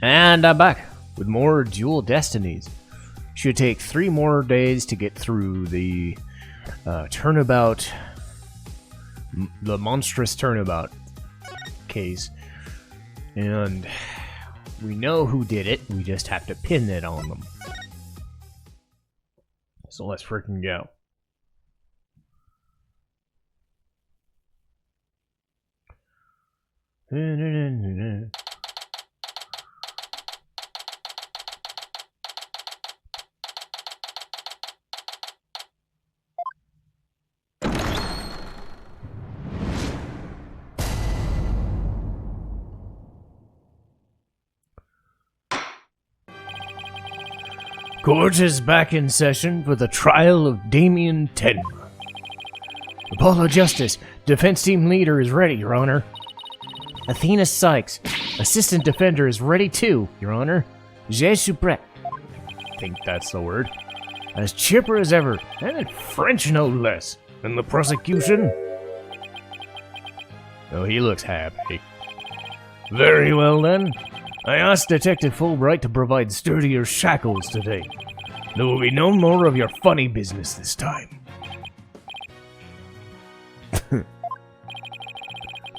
And I'm back with more Dual Destinies. Should take 3 more days to get through the Turnabout, the Monstrous Turnabout case. And we know who did it, we just have to pin it on them. So let's freaking go. Court is back in session for the trial of Damien Tenma. Apollo Justice, defense team leader, is ready, Your Honor. Athena Sykes, assistant defender, is ready too, Your Honor. Je suis prêt. I think that's the word. As chipper as ever, and in French no less. And the prosecution? Oh, he looks happy. Very well then. I asked Detective Fulbright to provide sturdier shackles today. There will be no more of your funny business this time.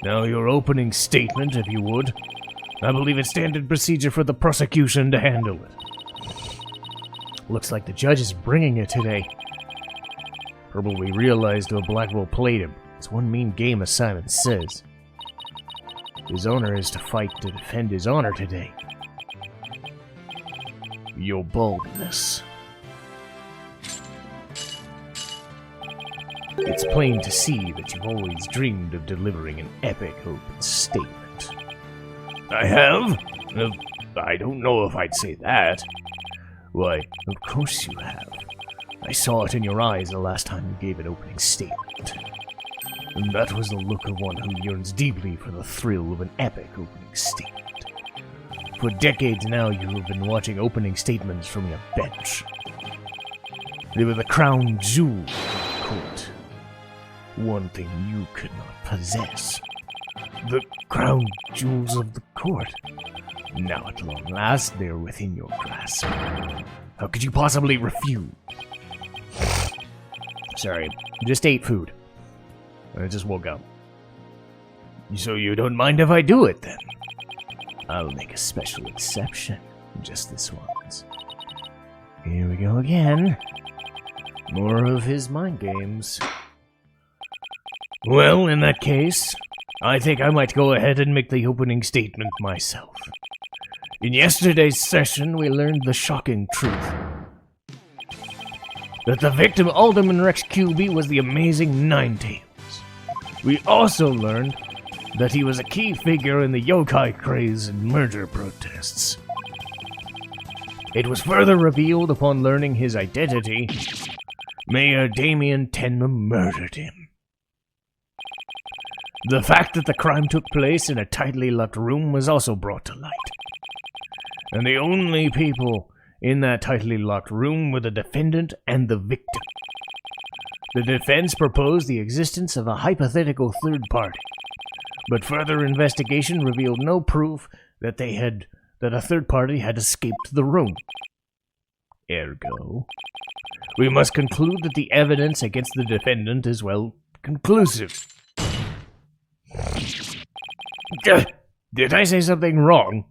Now your opening statement, if you would. I believe it's standard procedure for the prosecution to handle it. Looks like the judge is bringing it today. Probably realized what Blackwell played him. It's one mean game, as Simon says. His honor is to fight to defend his honor today. Your boldness. It's plain to see that you've always dreamed of delivering an epic open statement. I have? I don't know if I'd say that. Why, of course you have. I saw it in your eyes the last time you gave an opening statement. And that was the look of one who yearns deeply for the thrill of an epic opening statement. For decades now you have been watching opening statements from your bench. They were the crown jewel of the court. One thing you could not possess. The crown jewels of the court. Now at long last they are within your grasp. How could you possibly refuse? Sorry, just ate food. I just woke up. So you don't mind if I do it, then? I'll make a special exception. Just this once. Here we go again. More of his mind games. Well, in that case, I think I might go ahead and make the opening statement myself. In yesterday's session, we learned the shocking truth. That the victim Alderman Rex QB was the amazing Ninetails. We also learned that he was a key figure in the yokai craze and murder protests. It was further revealed upon learning his identity, Mayor Damien Tenma murdered him. The fact that the crime took place in a tightly locked room was also brought to light. And the only people in that tightly locked room were the defendant and the victim. The defense proposed the existence of a hypothetical third party, but further investigation revealed no proof that a third party had escaped the room. Ergo, we must conclude that the evidence against the defendant is, well, conclusive. Did I say something wrong?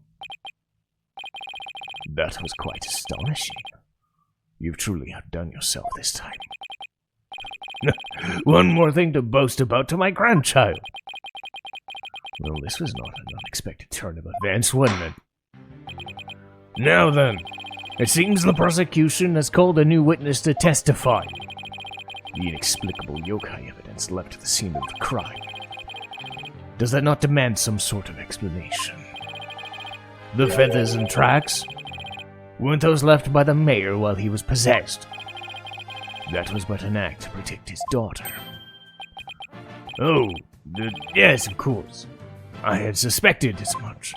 That was quite astonishing. You've truly outdone yourself this time. One more thing to boast about to my grandchild. Well, this was not an unexpected turn of events, wasn't it? Now then, it seems the prosecution has called a new witness to testify. The inexplicable yokai evidence left at the scene of the crime. Does that not demand some sort of explanation? The feathers and tracks? Weren't those left by the mayor while he was possessed? That was but an act to protect his daughter. Oh, yes, of course. I had suspected as much.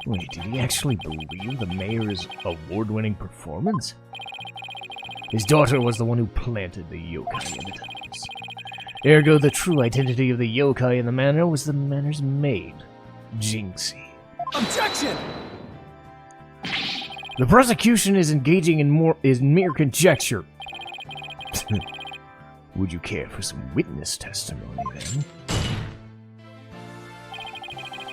Wait, did he actually believe the mayor's award-winning performance? His daughter was the one who planted the yokai evidence. Ergo, the true identity of the yokai in the manor was the manor's maid, Jinxie. Objection! The prosecution is engaging in mere conjecture. Would you care for some witness testimony, then?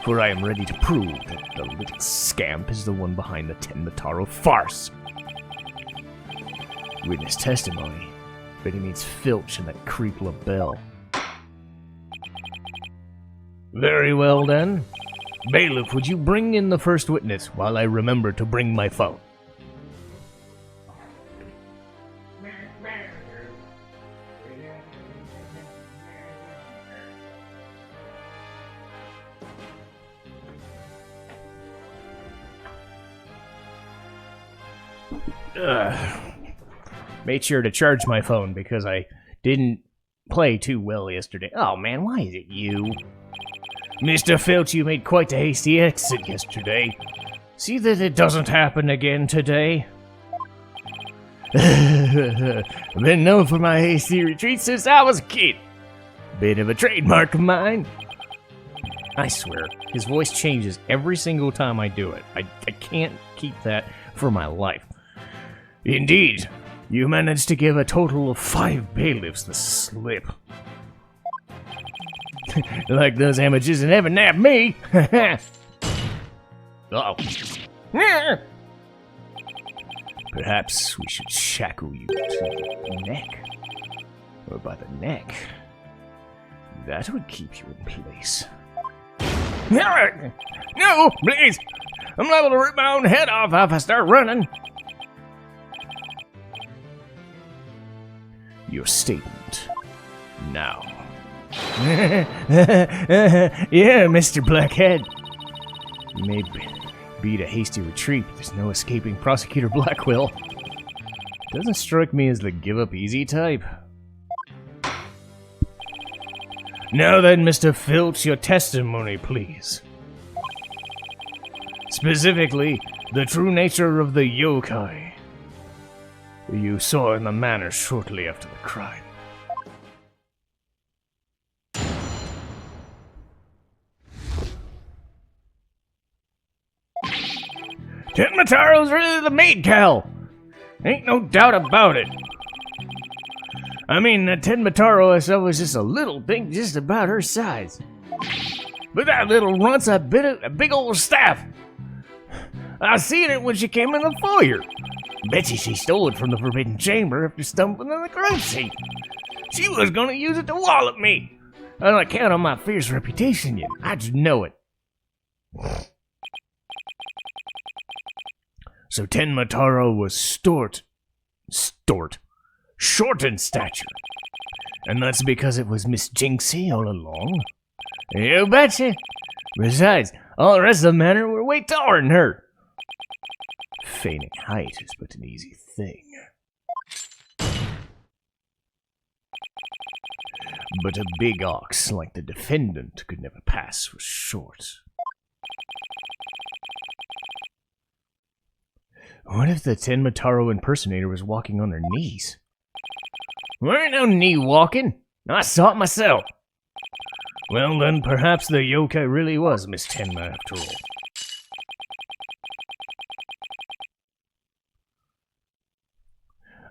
For I am ready to prove that the little scamp is the one behind the Tenmataro farce. Witness testimony? But he means Filch and that creep LaBelle. Very well, then. Bailiff, would you bring in the first witness while I remember to bring my phone? Made sure to charge my phone because I didn't play too well yesterday. Oh man, why is it you? Mr. Filch, you made quite a hasty exit yesterday. See that it doesn't happen again today. I've been known for my hasty retreats since I was a kid. Bit of a trademark of mine. I swear, his voice changes every single time I do it. I can't keep that for my life. Indeed, you managed to give a total of 5 bailiffs the slip. Like those amateurs that never nabbed me. Uh-oh. Perhaps we should shackle you to the neck. Or by the neck. That would keep you in place. No, please! I'm liable to rip my own head off if I start running. Your statement. Now. Yeah, Mr. Blackhead. You may beat a hasty retreat, but there's no escaping Prosecutor Blackwell. Doesn't strike me as the give-up-easy type. Now then, Mr. Filch, your testimony, please. Specifically, the true nature of the yokai you saw in the manor shortly after the crime. Tenmataro's really the maid cow! Ain't no doubt about it. I mean, that Tenmataro herself was just a little thing just about her size. But that little runt's a big old staff. I seen it when she came in the foyer. Bet you she stole it from the Forbidden Chamber after stumbling in the grave seat. She was gonna use it to wallop me. On account of my fierce reputation, I just know it. So Tenmataro was short in stature. And that's because it was Miss Jinxie all along. You betcha. Besides, all the rest of the manor were way taller than her. Feigning height is but an easy thing. But a big ox like the defendant could never pass for short. What if the Tenmataro impersonator was walking on her knees? There ain't no knee walking. I saw it myself. Well then, perhaps the yokai really was Miss Tenma after all.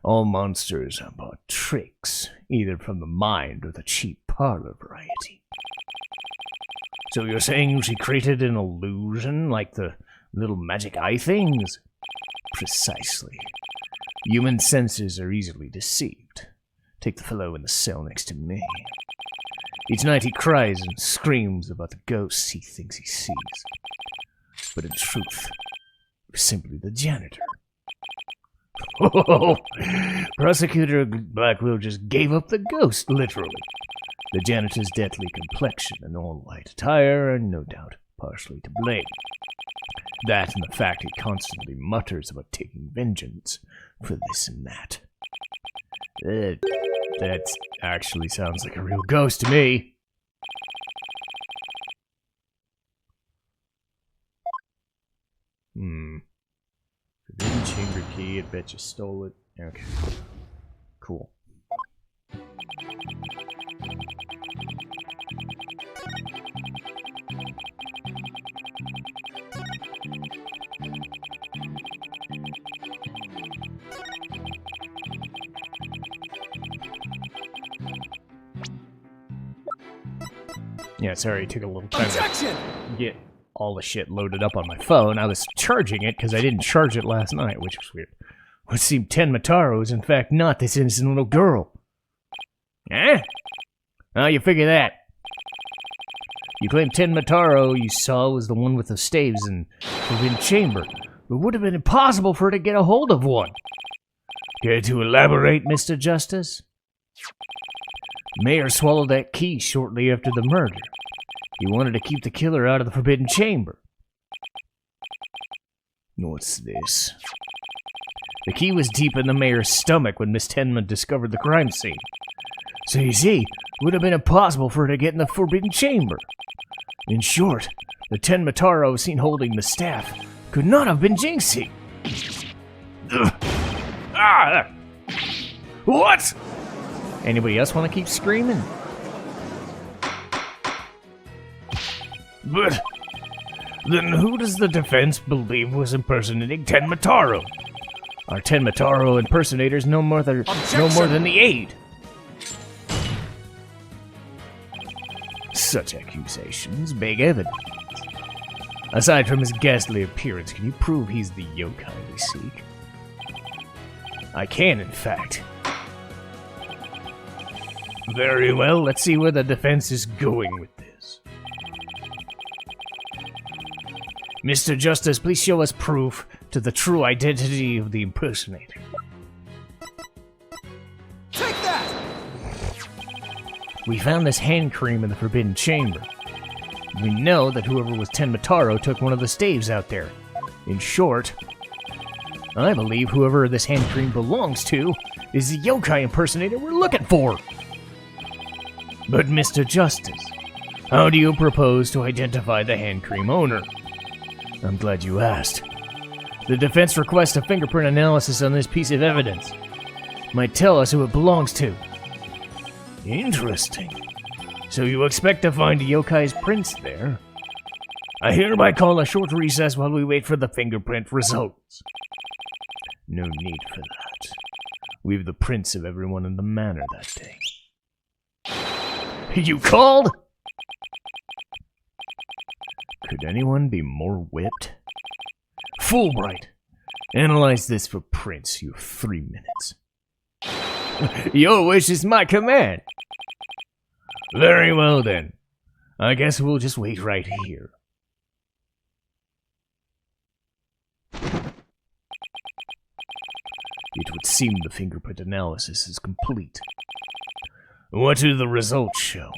All monsters are but tricks, either from the mind or the cheap parlor variety. So you're saying she created an illusion like the little magic eye things? Precisely. Human senses are easily deceived. Take the fellow in the cell next to me. Each night he cries and screams about the ghosts he thinks he sees. But in truth, we're simply the janitor. Oh, Prosecutor Blackwell just gave up the ghost, literally. The janitor's deathly complexion and all white attire are no doubt partially to blame. That and the fact he constantly mutters about taking vengeance for this and that. That actually sounds like a real ghost to me. Forbidden chamber key, I bet you stole it. Okay. Cool. Yeah, sorry, it took a little time to get all the shit loaded up on my phone. I was charging it because I didn't charge it last night, which was weird. What seemed Tenmataro is in fact not this innocent little girl. Eh? How you figure that? You claim Tenmataro you saw was the one with the staves in Forbidden Chamber. It would have been impossible for her to get a hold of one. Care to elaborate, Mr. Justice? Mayor swallowed that key shortly after the murder. He wanted to keep the killer out of the Forbidden Chamber. What's this? The key was deep in the mayor's stomach when Miss Tenma discovered the crime scene. So you see, it would have been impossible for her to get in the Forbidden Chamber. In short, the Tenmataro seen holding the staff could not have been Jinxie. Ah! What? Anybody else want to keep screaming? But then who does the defense believe was impersonating Tenmataro? Our Tenmataro impersonators no more than the aide. Such accusations beg evidence. Aside from his ghastly appearance, can you prove he's the yokai we seek? I can, in fact. Very well, let's see where the defense is going with this. Mr. Justice, please show us proof to the true identity of the impersonator. Take that! We found this hand cream in the Forbidden Chamber. We know that whoever was Tenmataro took one of the staves out there. In short, I believe whoever this hand cream belongs to is the yokai impersonator we're looking for. But Mr. Justice, how do you propose to identify the hand cream owner? I'm glad you asked. The defense requests a fingerprint analysis on this piece of evidence. Might tell us who it belongs to. Interesting. So you expect to find a yokai's prints there? I hereby call a short recess while we wait for the fingerprint results. No need for that. We've the prints of everyone in the manor that day. You called? Could anyone be more whipped? Fulbright, analyze this for prints. You have 3 minutes. Your wish is my command. Very well then. I guess we'll just wait right here. It would seem the fingerprint analysis is complete. What do the results show?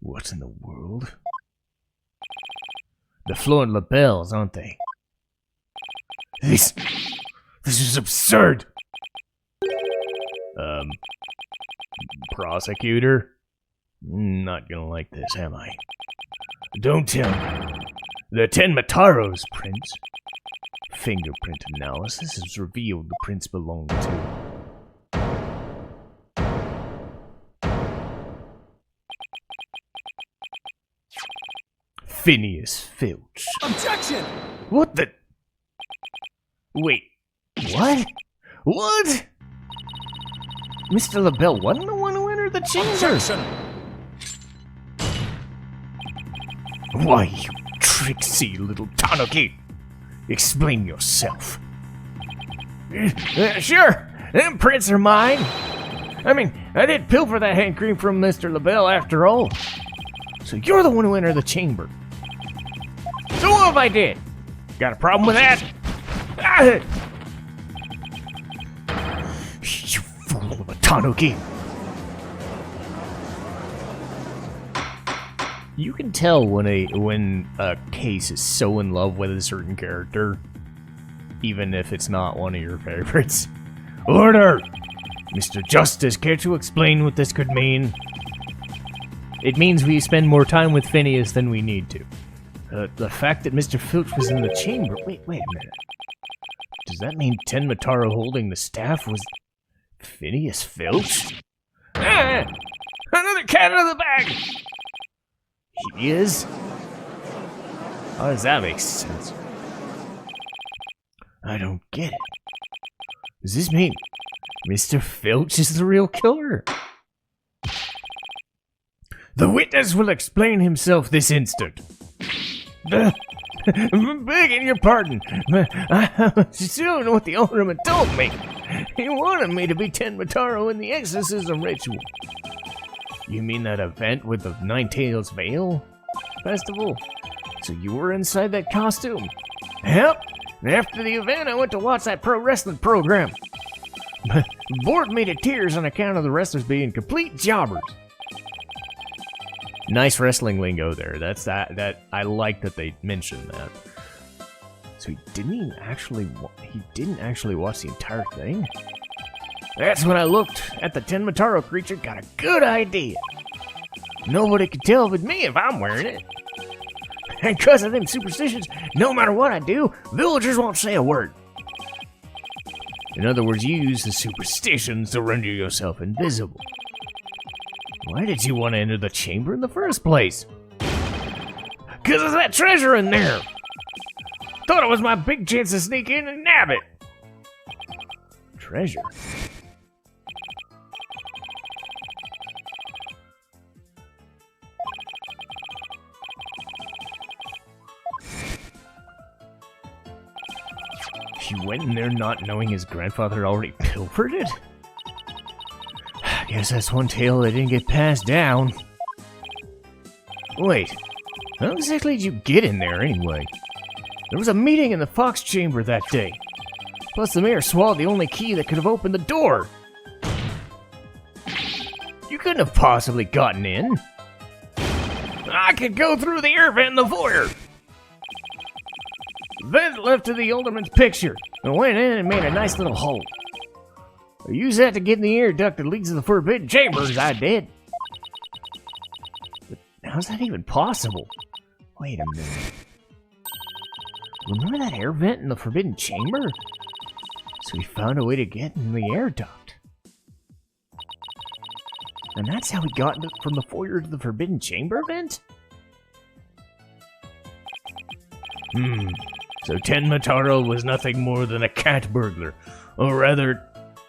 What in the world? The Florent labels, aren't they? This is absurd! Prosecutor? Not gonna like this, am I? Don't tell me. The Tenmataro's prints. Fingerprint analysis has revealed the prints belong to Phineas Filch. Objection! What the? Wait, what? What? Mr. LaBelle wasn't the one who entered the chamber. Why, you tricksy little tanuki! Explain yourself. Sure, them prints are mine. I mean, I did pilfer that hand cream from Mr. LaBelle after all. So you're the one who entered the chamber. So what if I did? Got a problem with that? You fool of a tanuki. You can tell when a case is so in love with a certain character, even if it's not one of your favorites. Order! Mr. Justice, care to explain what this could mean? It means we spend more time with Phineas than we need to. The fact that Mr. Filch was in the chamber... Wait a minute. Does that mean Tenmataro holding the staff was Phineas Filch? Ah! Another cat out of the bag! He is? How does that make sense? I don't get it. Does this mean Mr. Filch is the real killer? The witness will explain himself this instant. I'm begging your pardon. I still know what the alderman told me. He wanted me to be Tenmataro in the exorcism ritual. You mean that event with the Nine Tails Veil festival? So you were inside that costume? Yep. After the event, I went to watch that pro wrestling program. Bored me to tears on account of the wrestlers being complete jobbers. Nice wrestling lingo there. That's that. I like that they mentioned that. So he didn't actually watch the entire thing. That's when I looked at the Tenmataro creature. Got a good idea. Nobody can tell but me if I'm wearing it. And because of them superstitions, no matter what I do, villagers won't say a word. In other words, you use the superstitions to render yourself invisible. Why did you want to enter the chamber in the first place? Because there's that treasure in there! Thought it was my big chance to sneak in and nab it! Treasure? He went in there not knowing his grandfather had already pilfered it? Guess that's one tale that didn't get passed down. Wait, how exactly did you get in there anyway? There was a meeting in the Fox Chamber that day. Plus the mayor swallowed the only key that could have opened the door. You couldn't have possibly gotten in. I could go through the air vent in the foyer. Vent left to the alderman's picture and went in and made a nice little hole. I used that to get in the air duct that leads to the forbidden chambers, I did. But how's that even possible? Wait a minute. Remember that air vent in the forbidden chamber? So he found a way to get in the air duct. And that's how he got from the foyer to the forbidden chamber vent? So Tenmataro was nothing more than a cat burglar, or rather,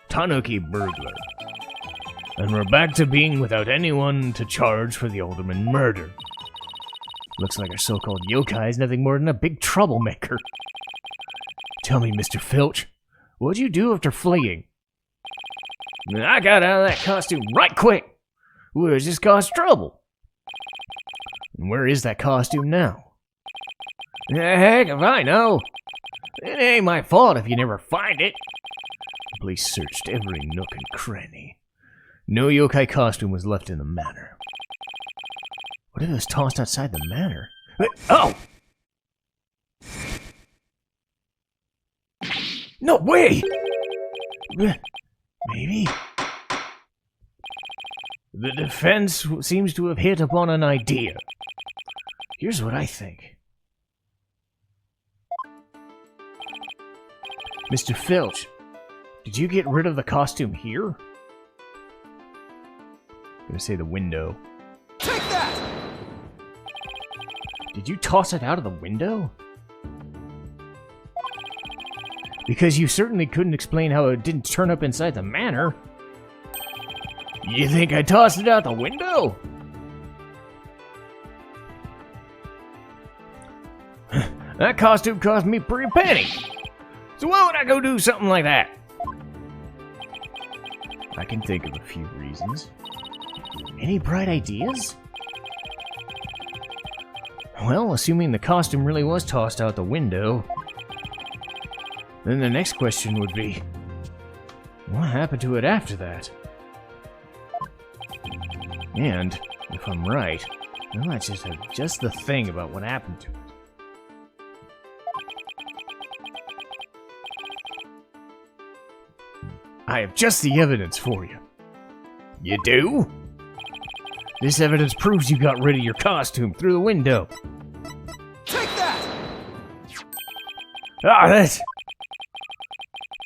tanuki burglar. And we're back to being without anyone to charge for the alderman murder. Looks like our so-called yokai is nothing more than a big troublemaker. Tell me, Mr. Filch, what'd you do after fleeing? I got out of that costume right quick. Would just cause trouble. And where is that costume now? Heck if I know. It ain't my fault if you never find it. The police searched every nook and cranny. No yokai costume was left in the manor. What if it was tossed outside the manor? Oh! No way! Maybe? The defense seems to have hit upon an idea. Here's what I think. Mr. Filch, did you get rid of the costume here? I'm gonna say the window. Take that! Did you toss it out of the window? Because you certainly couldn't explain how it didn't turn up inside the manor. You think I tossed it out the window? That costume cost me a pretty penny. So why would I go do something like that? I can think of a few reasons. Any bright ideas? Well, assuming the costume really was tossed out the window, then the next question would be, what happened to it after that? And, if I'm right, I might just have just the thing about what happened to it. I have just the evidence for you. You do? This evidence proves you got rid of your costume through the window. Take that! Ah, that's...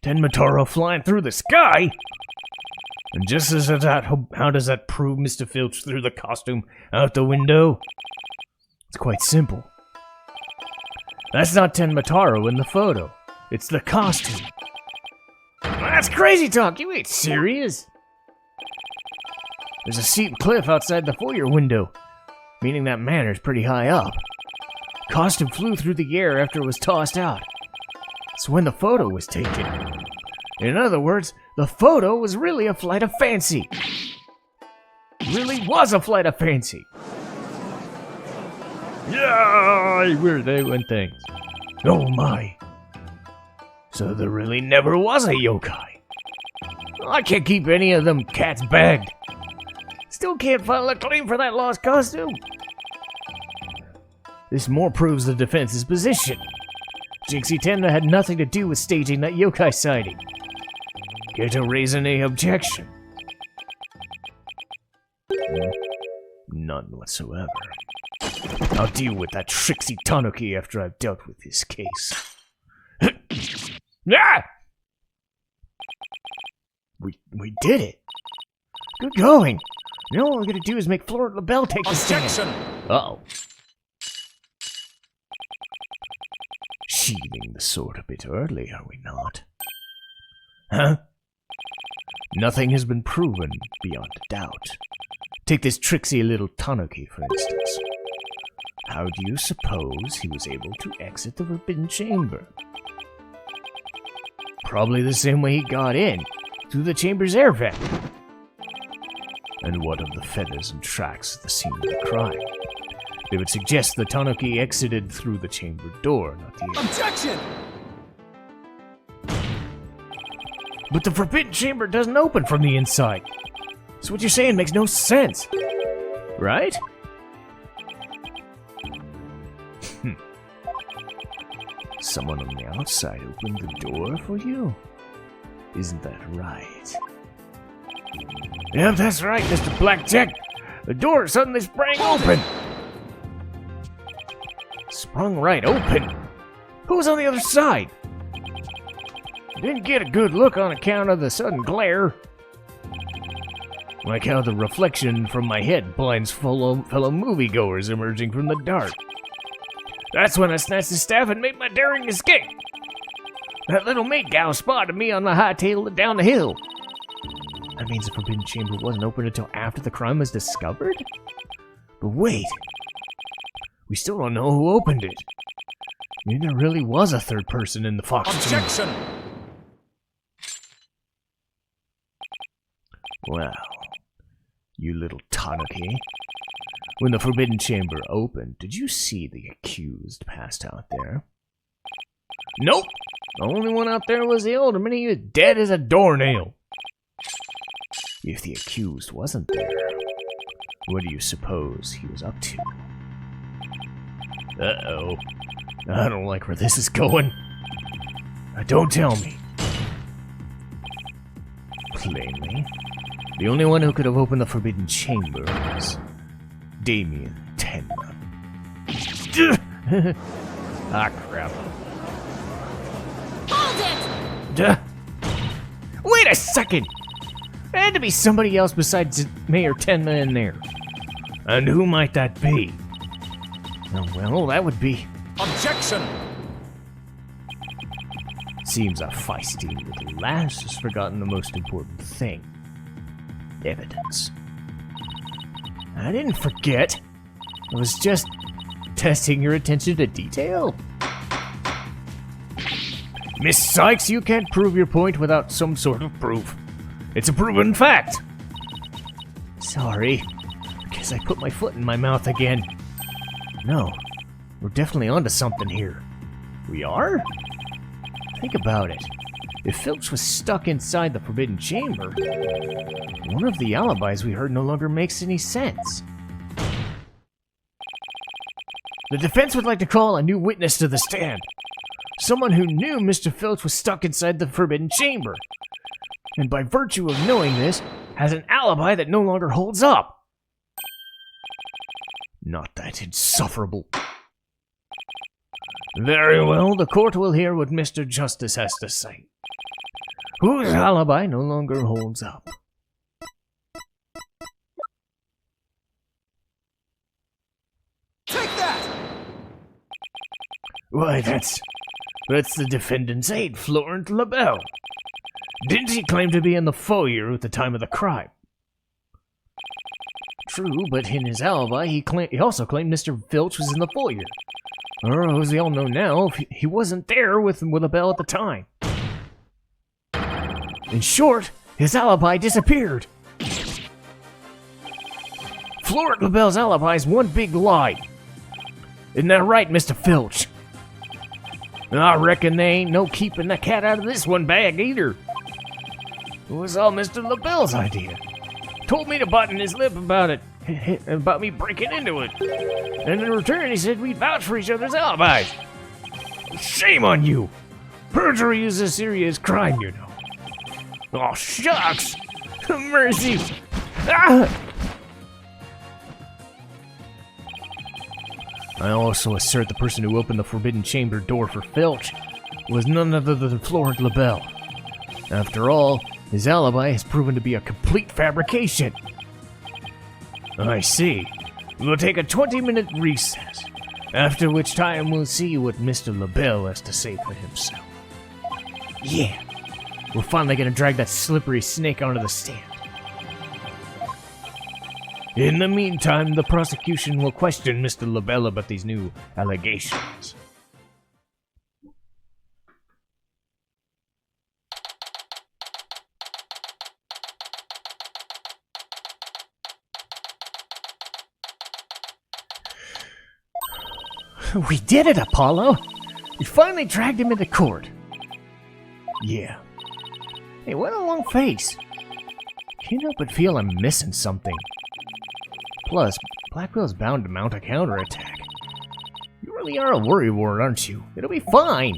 Tenmataro flying through the sky? And just as that, how does that prove Mr. Filch threw the costume out the window? It's quite simple. That's not Tenmataro in the photo. It's the costume. That's crazy talk. You ain't serious. There's a steep cliff outside the foyer window, meaning that manor's pretty high up. Costume flew through the air after it was tossed out. It's when the photo was taken. In other words, the photo was really a flight of fancy. Really was a flight of fancy. Yeah, where they went things. Oh my. So there really never was a yokai. I can't keep any of them cats bagged. Still can't file a claim for that lost costume. This more proves the defense's position. Jinxie Tenma had nothing to do with staging that yokai sighting. Care to raise any objection? None whatsoever. I'll deal with that tricksy tanuki after I've dealt with this case. Ah! We did it. Good going. Now all we're gonna do is make Florent LaBelle take the stand. Objection! Uh-oh. Sheathing the sword a bit early, are we not? Huh? Nothing has been proven beyond doubt. Take this tricksy little tanuki, for instance. How do you suppose he was able to exit the Forbidden Chamber? Probably the same way he got in, through the chamber's air vent. And what of the feathers and tracks at the scene of the crime? They would suggest the tanuki exited through the chamber door, not the air. Objection! But the Forbidden Chamber doesn't open from the inside. So what you're saying makes no sense. Right? Someone on the outside opened the door for you? Isn't that right? Yep, that's right, Mr. Blackjack. The door suddenly sprang open. Sprung right open? Who was on the other side? Didn't get a good look on account of the sudden glare. Like how the reflection from my head blinds fellow moviegoers emerging from the dark. That's when I snatched the staff and made my daring escape. That little maid gal spotted me on the hightail down the hill. That means the Forbidden Chamber wasn't open until after the crime was discovered? But wait. We still don't know who opened it. Maybe there really was a third person in the Fox Objection! Chamber. Well, you little tanuki. When the Forbidden Chamber opened, did you see the accused passed out there? Nope! The only one out there was the alderman. He was dead as a doornail. If the accused wasn't there, what do you suppose he was up to? Uh-oh. I don't like where this is going. Don't tell me. Plainly, the only one who could have opened the Forbidden Chamber was Damien Tenma. Ah, crap. Hold it! Wait a second! There had to be somebody else besides Mayor Tenma in there. And who might that be? Oh, well, that would be... Objection! Seems a feisty little lass has forgotten the most important thing. Evidence. I didn't forget. I was just testing your attention to detail. Miss Sykes, you can't prove your point without some sort of proof. It's a proven fact. Sorry. Guess I put my foot in my mouth again. No, we're definitely onto something here. We are? Think about it. If Filch was stuck inside the Forbidden Chamber, one of the alibis we heard no longer makes any sense. The defense would like to call a new witness to the stand. Someone who knew Mr. Filch was stuck inside the Forbidden Chamber. And by virtue of knowing this, has an alibi that no longer holds up. Not that insufferable. Very well, the court will hear what Mr. Justice has to say. Whose alibi no longer holds up? Take that! Why, that's the defendant's aide, Florent LaBelle. Didn't he claim to be in the foyer at the time of the crime? True, but in his alibi, he also claimed Mr. Filch was in the foyer. Or, as we all know now, he wasn't there with LaBelle at the time. In short, his alibi disappeared. Florent LaBelle's alibi is one big lie. Isn't that right, Mr. Filch? I reckon they ain't no keeping the cat out of this one bag either. It was all Mr. LaBelle's idea. Told me to button his lip about it, about me breaking into it. And in return, he said we'd vouch for each other's alibis. Shame on you! Perjury is a serious crime, you know. Oh, shucks! Mercy! Ah! I also assert the person who opened the Forbidden Chamber door for Filch was none other than Florent LaBelle. After all, his alibi has proven to be a complete fabrication. I see. We'll take a 20-minute recess, after which time we'll see what Mr. LaBelle has to say for himself. Yeah, we're finally gonna drag that slippery snake onto the stand. In the meantime, the prosecution will question Mr. LaBelle about these new allegations. We did it, Apollo! We finally dragged him into court. Yeah. Hey, what a long face. Can't help but feel I'm missing something. Plus, Blackwell's bound to mount a counterattack. You really are a worrywart, aren't you? It'll be fine.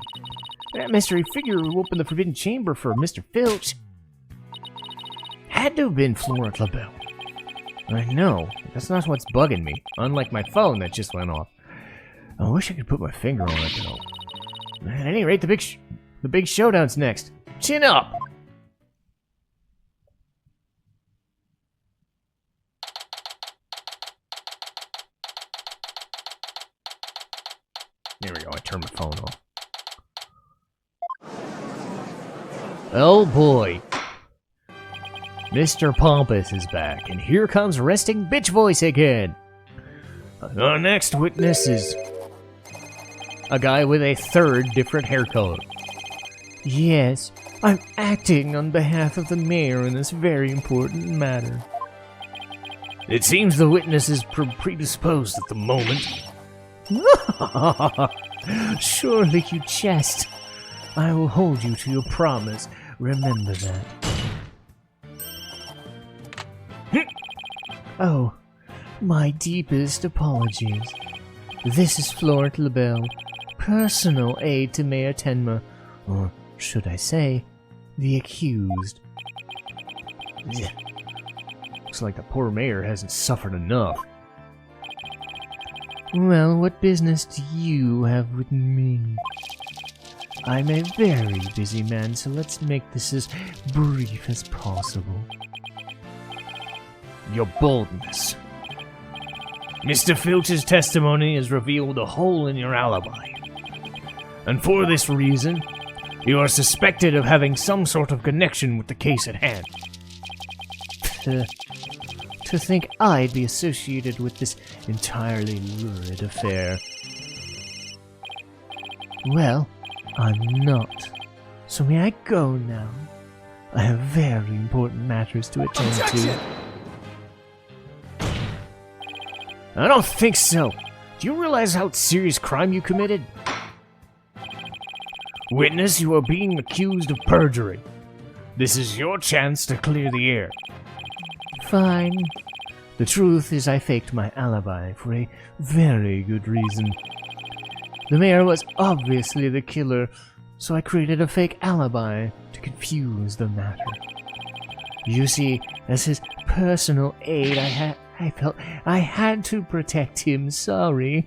That mystery figure who opened the Forbidden Chamber for Mr. Filch had to have been Florent LaBelle. I know, that's not what's bugging me, unlike my phone that just went off. I wish I could put my finger on it, though. At any rate, the big showdown's next. Chin up! There we go, I turned my phone off. Oh boy. Mr. Pompous is back, and here comes resting bitch voice again. Our next witness is a guy with a third different hair color. Yes, I'm acting on behalf of the mayor in this very important matter. It seems the witness is predisposed at the moment. Surely you jest. I will hold you to your promise. Remember that. Oh, my deepest apologies. This is Florent LaBelle, personal aide to Mayor Tenma, or should I say, the accused. Looks like the poor mayor hasn't suffered enough. Well, what business do you have with me? I'm a very busy man, so let's make this as brief as possible. Your boldness. Mr. Filch's testimony has revealed a hole in your alibi. And for this reason, you are suspected of having some sort of connection with the case at hand. To think I'd be associated with this entirely lurid affair. Well, I'm not. So may I go now? I have very important matters to attend to. I don't think so. Do you realize how serious crime you committed? Witness, you are being accused of perjury. This is your chance to clear the air. Fine. The truth is I faked my alibi for a very good reason. The mayor was obviously the killer, so I created a fake alibi to confuse the matter. You see, as his personal aide, I felt I had to protect him, sorry.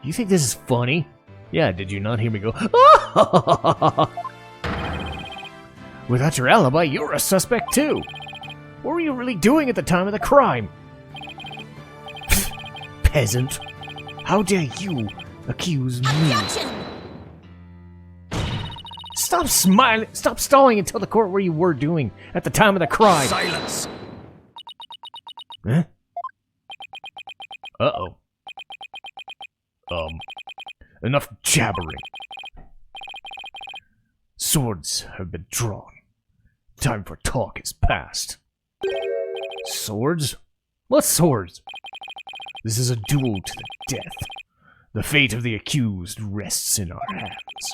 You think this is funny? Yeah, did you not hear me go? Without your alibi, you're a suspect too. What were you really doing at the time of the crime? Peasant. How dare you accuse me? Stop smiling. Stop stalling and tell the court where you were doing at the time of the crime. Silence! Huh? Uh-oh. Enough jabbering. Swords have been drawn. Time for talk is past. Swords? What swords? This is a duel to the death. The fate of the accused rests in our hands.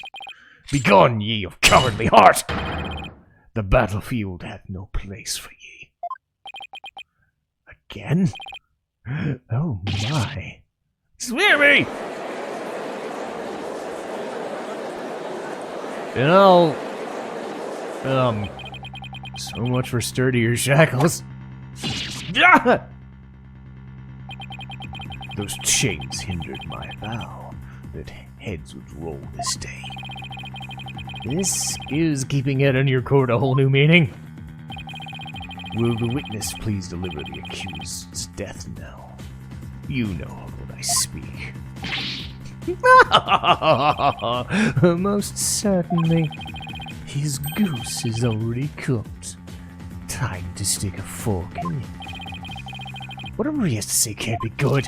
Begone, ye of cowardly heart! The battlefield hath no place for ye. Again? Oh my. Swear me! You know, so much for sturdier shackles. Those chains hindered my vow that heads would roll this day. This gives keeping head on your court a whole new meaning. Will the witness please deliver the accused's death knell? You know of what I speak. Most certainly. His goose is already cooked. Time to stick a fork in it. Whatever he has to say can't be good.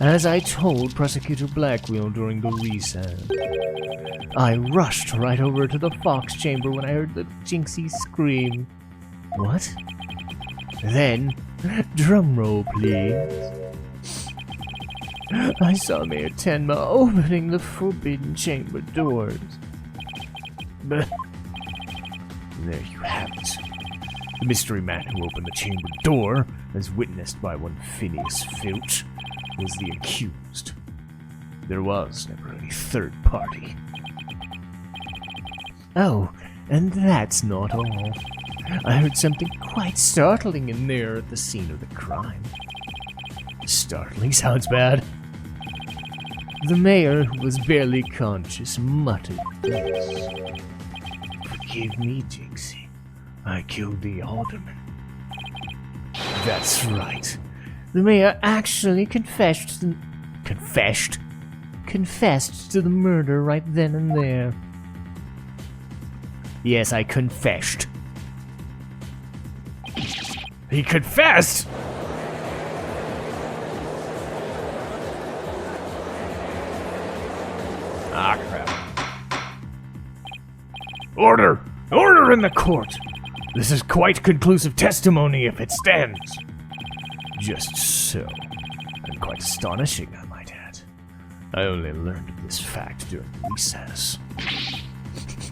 As I told Prosecutor Blackwheel during the recess, I rushed right over to the Fox chamber when I heard the Jinxie scream. What? Then, drumroll please. I saw Mayor Tenma opening the forbidden chamber doors. But there you have it. The mystery man who opened the chamber door, as witnessed by one Phineas Filch, was the accused. There was never any third party. Oh, and that's not all. I heard something quite startling in there at the scene of the crime. Startling sounds bad. The mayor, who was barely conscious, muttered this. Forgive me, Jinxie. I killed the alderman. That's right. The mayor actually confessed to the murder right then and there. Yes, I confessed. He confessed! Ah, crap. Order! Order in the court! This is quite conclusive testimony if it stands. Just so. And quite astonishing, I might add. I only learned of this fact during recess.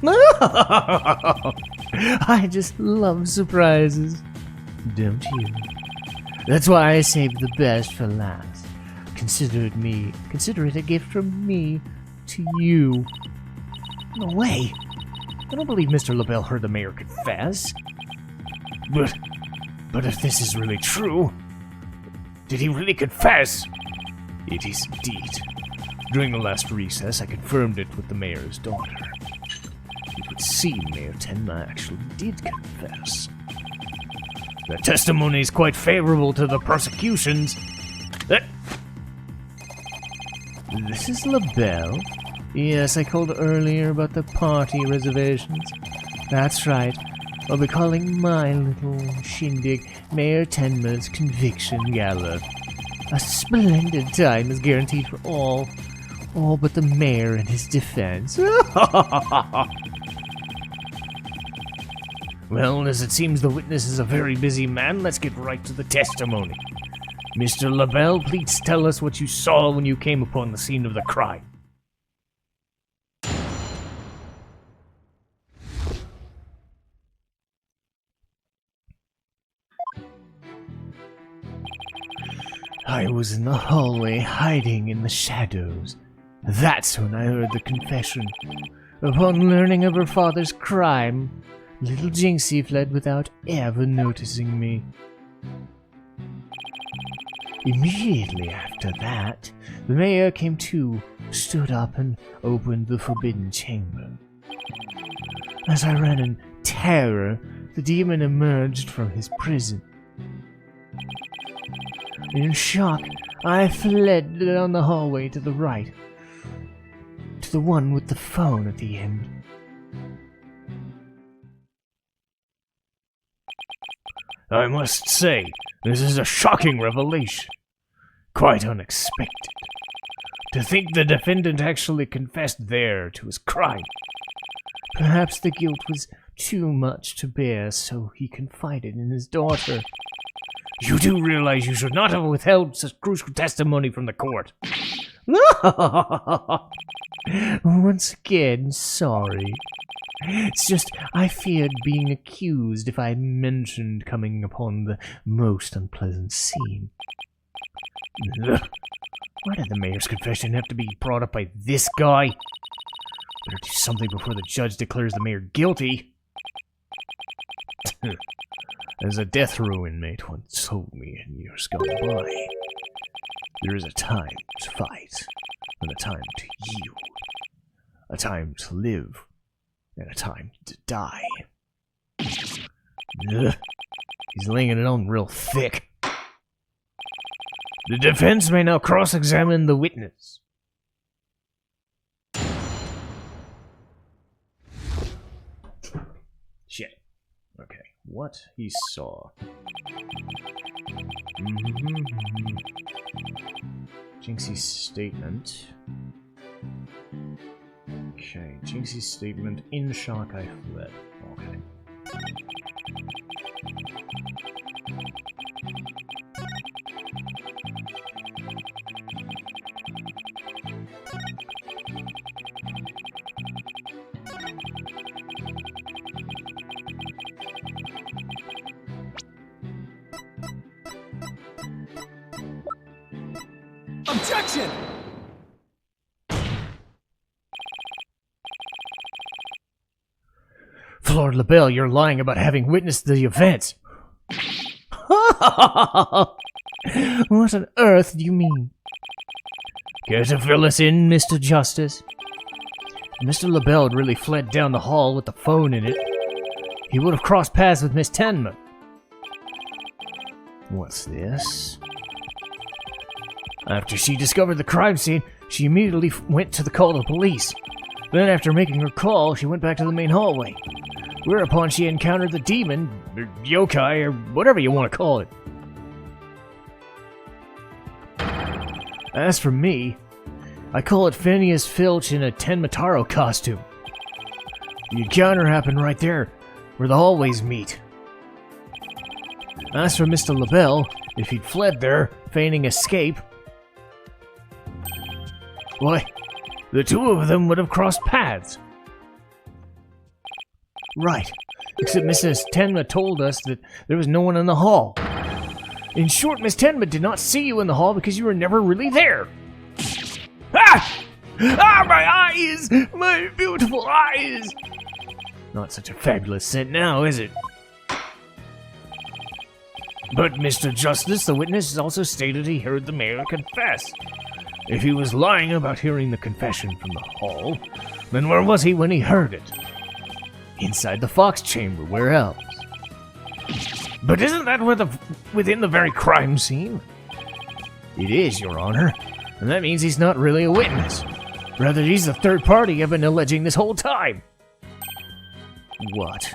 I just love surprises. Don't you? That's why I saved the best for last. Consider it a gift from me to you. No way. I don't believe Mr. LaBelle heard the mayor confess. But if this is really true, did he really confess? It is indeed. During the last recess, I confirmed it with the mayor's daughter. It would seem Mayor Tenma actually did confess. The testimony is quite favorable to the prosecution's. This is LaBelle? Yes, I called earlier about the party reservations. That's right. I'll be calling my little shindig Mayor Tenma's Conviction Gala. A splendid time is guaranteed for all but the mayor and his defense. Well, as it seems the witness is a very busy man, let's get right to the testimony. Mr. LaBelle, please tell us what you saw when you came upon the scene of the crime. I was in the hallway hiding in the shadows. That's when I heard the confession. Upon learning of her father's crime, little Jinxie fled without ever noticing me. Immediately after that, the mayor came to, stood up, and opened the forbidden chamber. As I ran in terror, the demon emerged from his prison. In shock, I fled down the hallway to the right, to the one with the phone at the end. I must say, this is a shocking revelation. Quite unexpected. To think the defendant actually confessed there to his crime. Perhaps the guilt was too much to bear, so he confided in his daughter. You do realize you should not have withheld such crucial testimony from the court. Once again, sorry. It's just, I feared being accused if I mentioned coming upon the most unpleasant scene. Ugh. Why did the mayor's confession have to be brought up by this guy? Better do something before the judge declares the mayor guilty. As a death row inmate once told me in years gone by, there is a time to fight, and a time to yield, a time to live, and a time to die. Ugh. He's laying it on real thick. The defense may now cross-examine the witness. Shit. Okay, what he saw. Jinxie's statement. Okay, Jinxie's statement. In shock, I fled. Okay. Objection! Lord LaBelle, you're lying about having witnessed the events. What on earth do you mean? Care to fill us in, Mr. Justice? If Mr. LaBelle had really fled down the hall with the phone in it, he would have crossed paths with Miss Tenma. What's this? After she discovered the crime scene, she immediately went to call the police. Then after making her call, she went back to the main hallway. Whereupon she encountered the demon, or yokai, or whatever you want to call it. As for me, I call it Phineas Filch in a Tenmataro costume. The encounter happened right there, where the hallways meet. As for Mr. LaBelle, if he'd fled there, feigning escape, why, the two of them would have crossed paths. Right, except Mrs. Tenma told us that there was no one in the hall. In short, Miss Tenma did not see you in the hall because you were never really there. Ah! Ah, my eyes! My beautiful eyes! Not such a fabulous scent now, is it? But Mr. Justice, the witness, also stated he heard the mayor confess. If he was lying about hearing the confession from the hall, then where was he when he heard it? Inside the Fox chamber, where else? But isn't that within the very crime scene? It is, Your Honor, and that means he's not really a witness. Rather, he's the third party I've been alleging this whole time. What?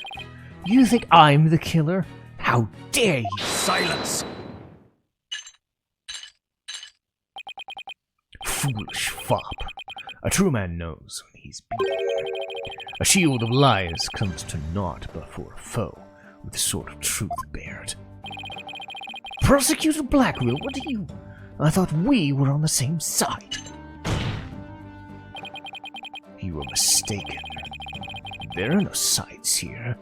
You think I'm the killer? How dare you? Silence! Foolish fop. A true man knows when he's beaten. A shield of lies comes to naught before a foe with the sword of truth bared. Prosecutor Blackwell, what do you... I thought we were on the same side. You were mistaken. There are no sides here,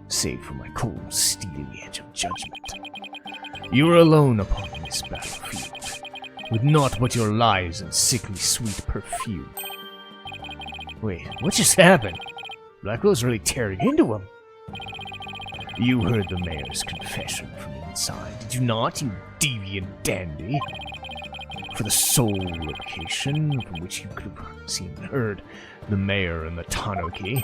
save for my cold, steely edge of judgment. You are alone upon this battlefield, with naught but your lies and sickly sweet perfume. Wait, what just happened? Blackwell's really tearing into him. You heard the mayor's confession from inside, did you not, you deviant dandy? For the sole location from which you could have seen and heard the mayor and the tanuki,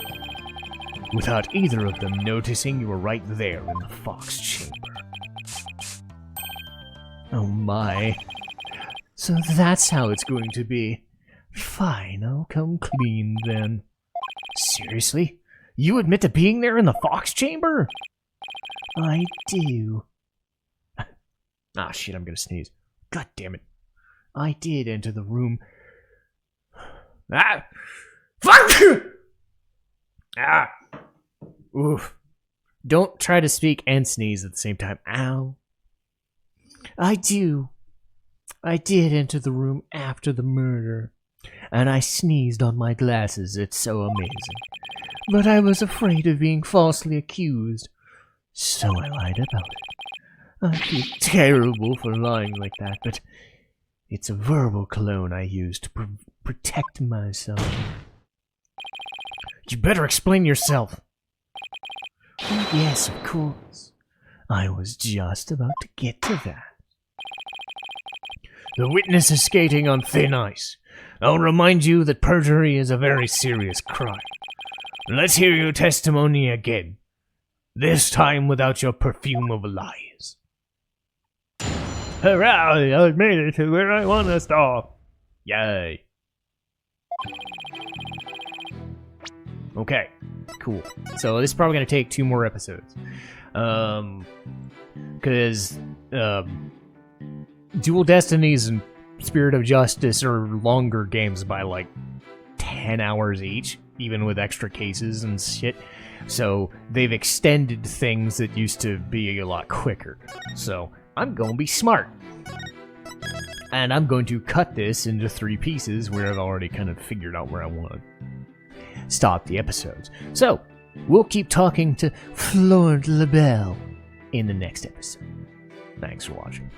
without either of them noticing you were right there in the Fox chamber. Oh my. So that's how it's going to be. Fine, I'll come clean then. Seriously? You admit to being there in the Fox chamber? I do. Ah, shit, I'm gonna sneeze. God damn it. I did enter the room. Ah! Fuck you! Ah! Oof. Don't try to speak and sneeze at the same time. Ow. I did enter the room after the murder, and I sneezed on my glasses. It's so amazing. But I was afraid of being falsely accused, so I lied about it. I feel terrible for lying like that, but it's a verbal cologne I use to protect myself. You better explain yourself. Oh, yes, of course. I was just about to get to that. The witness is skating on thin ice. I'll remind you that perjury is a very serious crime. Let's hear your testimony again. This time without your perfume of lies. Hooray! I've made it to where I want to stop. Yay. Okay, cool. So this is probably going to take 2 more episodes. Because Dual Destinies and Spirit of Justice are longer games by like 10 hours each, even with extra cases and shit. So they've extended things that used to be a lot quicker. So I'm going to be smart. And I'm going to cut this into 3 pieces where I've already kind of figured out where I want to stop the episodes. So we'll keep talking to Florent LaBelle in the next episode. Thanks for watching.